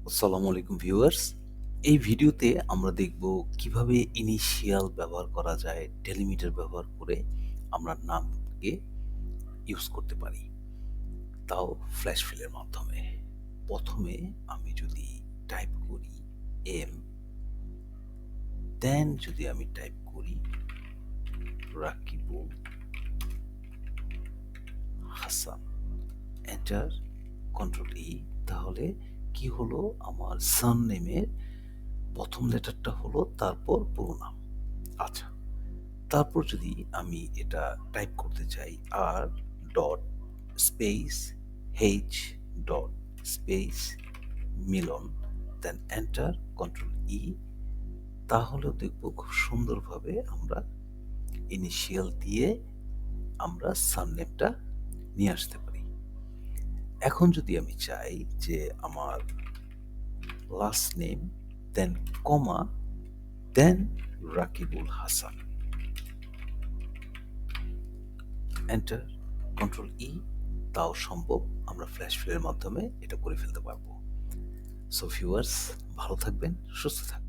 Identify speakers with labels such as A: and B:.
A: আসসালামু আলাইকুম ভিউয়ার্স। এই ভিডিওতে আমরা দেখব কিভাবে ইনিশিয়াল ব্যবহার করা যায়, ডেলিমিটার ব্যবহার করে আমরা নামকে ইউজ করতে পারি। তাও ফ্ল্যাশ ফিলের মাধ্যমে। প্রথমে আমি যদি টাইপ করি এম, দেন যদি আমি টাইপ করি রাকিবুল হাসান, এন্টার, কন্ট্রোল ই, তাহলে কি হলো, আমার সারনেমের প্রথম লেটারটা হলো, তারপর পুরো নাম। আচ্ছা, তারপর যদি আমি এটা টাইপ করতে চাই R dot space H dot space Milon, then enter, control E, তাহলেও দেখব খুব সুন্দরভাবে আমরা ইনিশিয়াল দিয়ে আমরা সারনেমটা নিয়ে আসতে পারি। এখন যদি আমি চাই যে আমার last name, then comma, then Rakibul Hasan, enter, control E, তাও সম্ভব। আমরা ফ্ল্যাশ ফিলের মাধ্যমে এটা করে ফেলতে পারবো। সো ভিউয়ার্স, ভালো থাকবেন, সুস্থ থাকবেন।